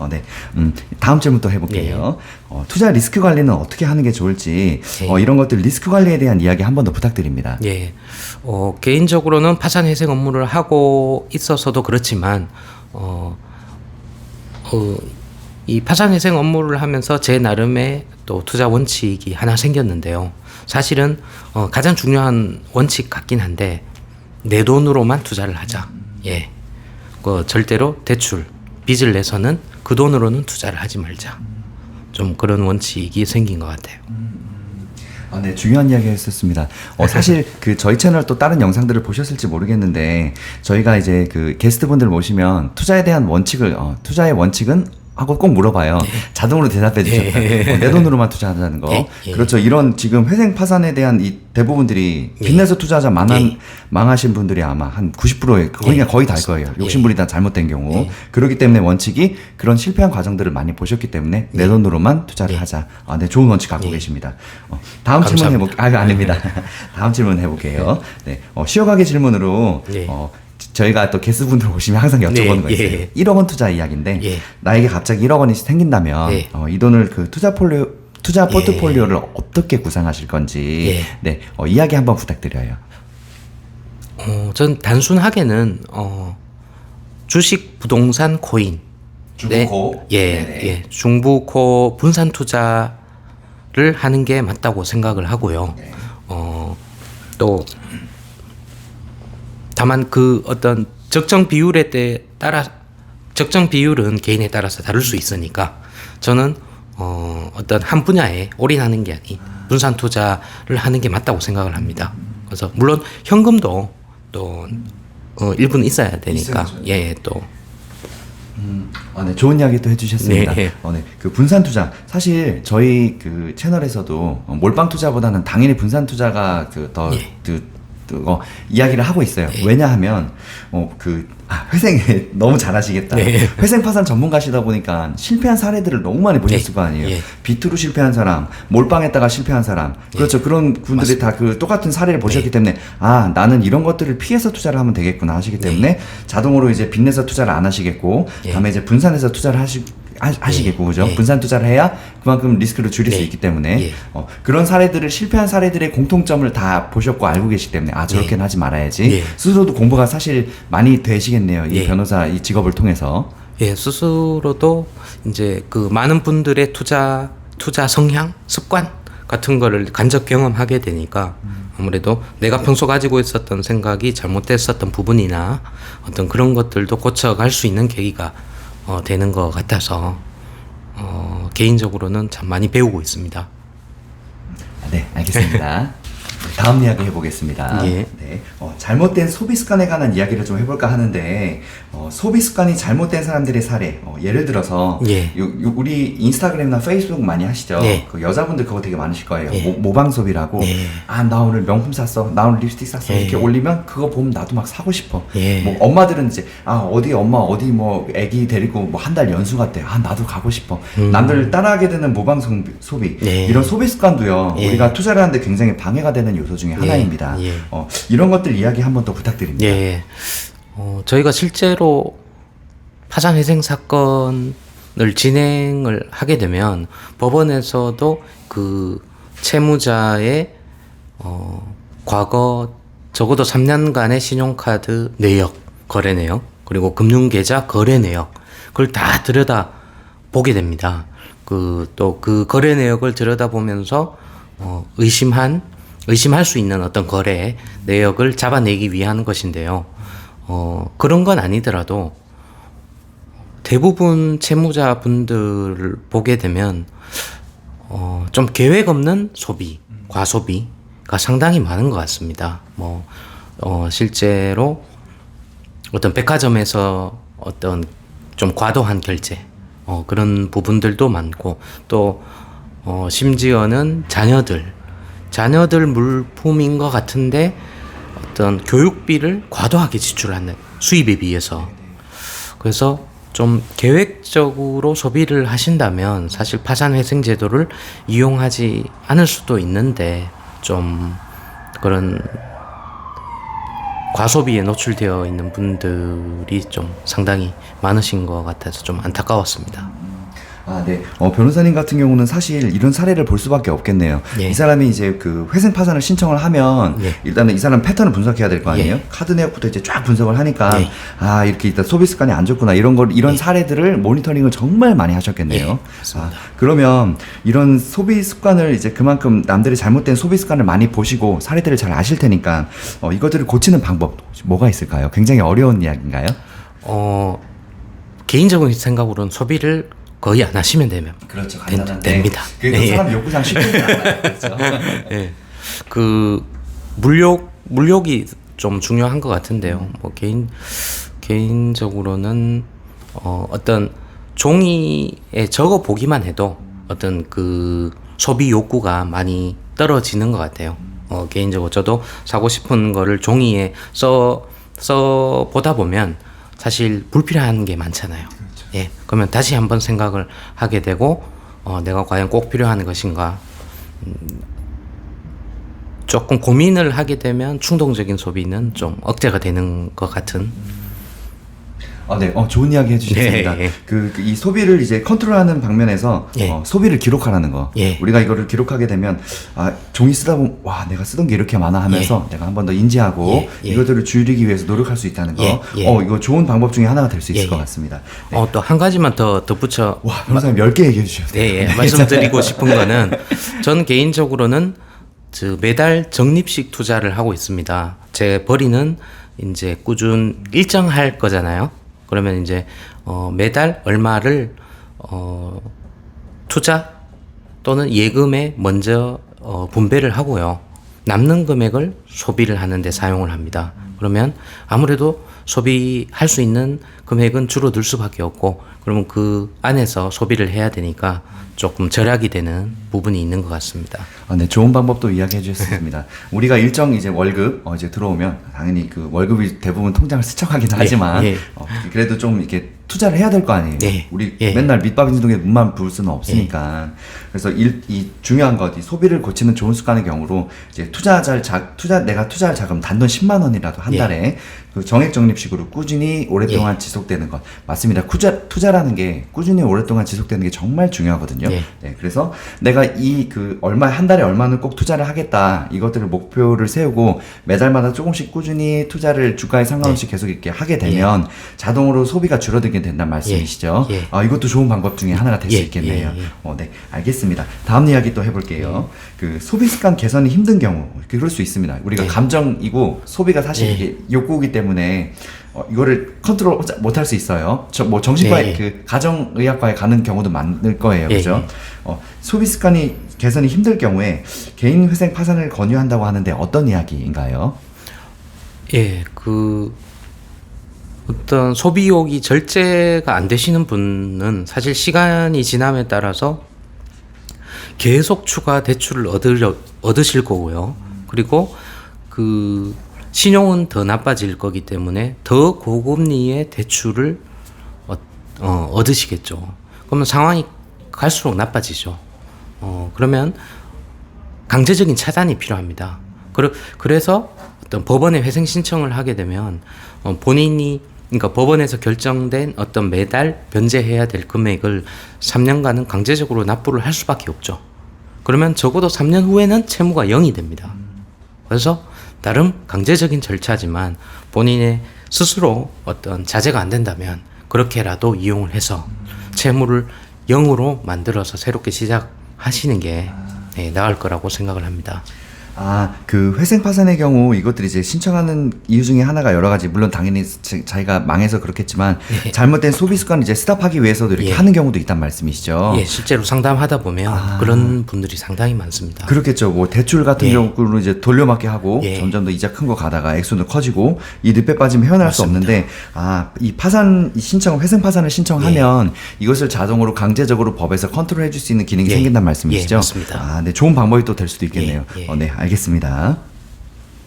네. 다음 질문 또 해볼게요. 투자 리스크 관리는 어떻게 하는 게 좋을지 이런 것들 리스크 관리에 대한 이야기 한 번 더 부탁드립니다. 예. 개인적으로는 파산 회생 업무를 하고 있어서도 그렇지만 이 파산 회생 업무를 하면서 제 나름의 또 투자 원칙이 하나 생겼는데요. 사실은 가장 중요한 원칙 같긴 한데 내 돈으로만 투자를 하자. 예. 절대로 대출, 빚을 내서는 그 돈으로는 투자를 하지 말자. 좀 그런 원칙이 생긴 것 같아요. 네, 중요한 이야기 했었습니다. 사실 저희 채널 또 다른 영상들을 보셨을지 모르겠는데 저희가 이제 게스트분들 모시면 투자에 대한 원칙을 투자의 원칙은 하고 꼭 물어봐요. 자동으로 대답해 주셨다. 내 돈으로만 투자하자는 거. 그렇죠. 이런 지금 회생 파산에 대한 이 대부분들이 빚내서 투자하자 망하신 분들이 아마 한 90%에 그냥 거의 다일 거예요. 욕심부리 다 잘못된 경우. 그렇기 때문에 원칙이 그런 실패한 과정들을 많이 보셨기 때문에 내 돈으로만 투자를 하자. 네, 좋은 원칙 갖고 계십니다. 다음 질문 해볼게요. 아닙니다. 다음 질문 해볼게요. 네, 쉬어가기 질문으로 저희가 또 게스트분들 오시면 항상 여쭤보는 거 있어요. 1억 원 투자 이야기인데 나에게 갑자기 1억 원이 생긴다면 이 돈을 투자 포트폴리오를 어떻게 구상하실 건지 이야기 한번 부탁드려요. 전 단순하게는 주식, 부동산, 코인, 중부코, 중부코 분산 투자를 하는 게 맞다고 생각을 하고요. 또 다만 어떤 적정 비율에 따라 적정 비율은 개인에 따라서 다를 수 있으니까 저는 어떤 한 분야에 올인하는 게 아닌 분산 투자를 하는 게 맞다고 생각을 합니다. 그래서 물론 현금도 또 일부는 있어야 되니까 또 네, 좋은 이야기 또 해주셨습니다. 분산 투자 사실 저희 채널에서도 몰빵 투자보다는 당연히 분산 투자가 이야기를 하고 있어요. 왜냐하면 회생 너무 잘하시겠다. 회생 파산 전문가시다 보니까 실패한 사례들을 너무 많이 보셨을 거 아니에요. 비트로 실패한 사람, 몰빵했다가 실패한 사람, 그렇죠. 그런 분들이 다 똑같은 사례를 보셨기 때문에 나는 이런 것들을 피해서 투자를 하면 되겠구나 하시기 때문에 자동으로 이제 빚내서 투자를 안 하시겠고, 다음에 이제 분산해서 투자를 하시겠고, 그죠? 분산 투자를 해야 그만큼 리스크를 줄일 수 있기 때문에 그런 사례들을 실패한 사례들의 공통점을 다 보셨고 알고 계시기 때문에 저렇게는 하지 말아야지. 스스로도 공부가 사실 많이 되시겠네요. 이 변호사 이 직업을 통해서. 스스로도 이제 많은 분들의 투자 성향, 습관 같은 거를 간접 경험하게 되니까 아무래도 내가 평소 가지고 있었던 생각이 잘못됐었던 부분이나 어떤 그런 것들도 고쳐갈 수 있는 계기가 되는 것 같아서 개인적으로는 참 많이 배우고 있습니다. 네, 알겠습니다. 다음 이야기 해보겠습니다. 잘못된 소비 습관에 관한 이야기를 좀 해볼까 하는데 소비 습관이 잘못된 사람들의 사례 예를 들어서 우리 인스타그램이나 페이스북 많이 하시죠? 여자분들 그거 되게 많으실 거예요. 모방 소비라고 나 오늘 명품 샀어, 나 오늘 립스틱 샀어 이렇게 올리면 그거 보면 나도 막 사고 싶어. 뭐 엄마들은 이제 엄마 어디 뭐 애기 데리고 뭐 한 달 연수 갔대, 나도 가고 싶어. 남들 따라하게 되는 모방 소비 이런 소비 습관도요 우리가 투자를 하는데 굉장히 방해가 되는 요소 중에 하나입니다. 이런 것들 이야기 한번 더 부탁드립니다. 저희가 실제로 파산 회생 사건을 진행을 하게 되면 법원에서도 채무자의 과거 적어도 3년간의 신용카드 내역, 거래 내역, 그리고 금융계좌 거래 내역 그걸 다 들여다 보게 됩니다. 또 거래 내역을 들여다보면서 의심할 수 있는 어떤 거래 내역을 잡아내기 위한 것인데요. 그런 건 아니더라도 대부분 채무자분들을 보게 되면 좀 계획 없는 소비, 과소비가 상당히 많은 것 같습니다. 실제로 어떤 백화점에서 어떤 좀 과도한 결제, 그런 부분들도 많고 또 심지어는 자녀들 물품인 것 같은데 어떤 교육비를 과도하게 지출하는 수입에 비해서. 그래서 좀 계획적으로 소비를 하신다면 사실 파산회생 제도를 이용하지 않을 수도 있는데 좀 그런 과소비에 노출되어 있는 분들이 좀 상당히 많으신 것 같아서 좀 안타까웠습니다. 아, 네. 변호사님 같은 경우는 사실 이런 사례를 볼 수밖에 없겠네요. 예. 이 사람이 이제 그 회생 파산을 신청을 하면 예. 일단은 이 사람 패턴을 분석해야 될 거 아니에요? 예. 카드 내역부터 이제 쫙 분석을 하니까 예. 아, 이렇게 일단 소비 습관이 안 좋구나. 이런 사례들을 모니터링을 정말 많이 하셨겠네요. 예, 맞습니다. 그러면 이런 소비 습관을 이제 그만큼 남들이 잘못된 소비 습관을 많이 보시고 사례들을 잘 아실 테니까 이것들을 고치는 방법 뭐가 있을까요? 굉장히 어려운 이야기인가요? 개인적인 생각으로는 소비를 거의 안 하시면 되면 그렇죠. 됩니다. 그래도 사람 욕구상 쉽지 않아요. 그렇죠. 예. 그 물욕이 좀 중요한 것 같은데요. 뭐 개인적으로는 어떤 종이에 적어 보기만 해도 어떤 그 소비 욕구가 많이 떨어지는 것 같아요. 개인적으로 저도 사고 싶은 거를 종이에 써 보다 보면 사실 불필요한 게 많잖아요. 그렇죠. 예, 그러면 다시 한번 생각을 하게 되고 내가 과연 꼭 필요한 것인가 조금 고민을 하게 되면 충동적인 소비는 좀 억제가 되는 것 같은. 네, 좋은 이야기 해주셨습니다. 예, 예. 이 소비를 이제 컨트롤하는 방면에서 예. 소비를 기록하라는 거. 예. 우리가 이거를 기록하게 되면 종이 쓰다 보면 와, 내가 쓰던 게 이렇게 많아 하면서 내가 한 번 더 인지하고 예, 예. 이것들을 줄이기 위해서 노력할 수 있다는 거. 예, 예. 이거 좋은 방법 중에 하나가 될 수 있을 예, 것 예. 같습니다. 네. 또 한 가지만 더 덧붙여 와, 변호사님 10개 얘기해 주셨어요. 네, 예, 말씀드리고 싶은 거는 전 개인적으로는 매달 적립식 투자를 하고 있습니다. 제 벌이는 이제 일정할 거잖아요. 그러면 이제 매달 얼마를 투자 또는 예금에 먼저 분배를 하고요. 남는 금액을 소비를 하는데 사용을 합니다. 그러면 아무래도 소비할 수 있는 금액은 줄어들 수밖에 없고, 그러면 그 안에서 소비를 해야 되니까 조금 절약이 되는 부분이 있는 것 같습니다. 네, 좋은 방법도 이야기해 주셨습니다. 우리가 일정 이제 월급 이제 들어오면 당연히 그 월급이 대부분 통장을 스쳐가긴 하지만 예. 그래도 좀 이렇게 투자를 해야 될 거 아니에요. 예. 우리 예. 맨날 밑밥 인수동에 눈만 부을 수는 없으니까. 그래서 이 중요한 것, 이 소비를 고치는 좋은 습관의 경우로 이제 내가 투자할 자금 단돈 10만 원이라도 한 예. 달에 그 정액 적립식으로 꾸준히 오랫동안 지속되는 것. 맞습니다. 투자라는 게 꾸준히 오랫동안 지속되는 게 정말 중요하거든요. 예. 네, 그래서 내가 한 달에 얼마는 꼭 투자를 하겠다. 이것들을 목표를 세우고 매달마다 조금씩 꾸준히 투자를 주가에 상관없이 계속 이렇게 하게 되면 자동으로 소비가 줄어들게 된다는 말씀이시죠. 예. 이것도 좋은 방법 중에 하나가 될 수 예. 있겠네요. 예. 네, 알겠습니다. 다음 이야기 또 해볼게요. 그 소비 습관 개선이 힘든 경우, 그럴 수 있습니다. 우리가 감정이고 소비가 사실 이게 욕구이기 때문에 이거를 컨트롤 못할 수 있어요. 정신과에 그 가정의학과에 가는 경우도 많을 거예요, 그죠? 소비 습관이 개선이 힘들 경우에 개인 회생 파산을 권유한다고 하는데 어떤 이야기인가요? 예, 어떤 소비욕이 절제가 안 되시는 분은 사실 시간이 지남에 따라서 계속 추가 대출을 얻으실 거고요. 그리고 신용은 더 나빠질 거기 때문에 더 고금리의 대출을 얻으시겠죠. 그러면 상황이 갈수록 나빠지죠. 그러면 강제적인 차단이 필요합니다. 그래서 어떤 법원에 회생 신청을 하게 되면 그러니까 법원에서 결정된 어떤 매달 변제해야 될 금액을 3년간은 강제적으로 납부를 할 수밖에 없죠. 그러면 적어도 3년 후에는 채무가 0이 됩니다. 그래서 나름 강제적인 절차지만 본인의 스스로 어떤 자제가 안 된다면 그렇게라도 이용을 해서 채무를 0으로 만들어서 새롭게 시작하시는 게 나을 거라고 생각을 합니다. 그 회생 파산의 경우 이것들이 이제 신청하는 이유 중에 하나가 여러 가지, 물론 당연히 자기가 망해서 그렇겠지만 잘못된 소비 습관을 이제 스탑하기 위해서도 이렇게 하는 경우도 있단 말씀이시죠. 예, 실제로 상담하다 보면 그런 분들이 상당히 많습니다. 그렇겠죠. 뭐 대출 같은 경우로 이제 돌려막기 하고 점점 더 이자 큰 거 가다가 액수는 커지고 이 늪에 빠지면 헤어날 맞습니다. 수 없는데 회생 파산을 신청하면 이것을 자동으로 강제적으로 법에서 컨트롤해 줄 수 있는 기능이 생긴다는 말씀이시죠. 맞습니다. 네, 좋은 방법이 또 될 수도 있겠네요. 예. 네, 알겠습니다.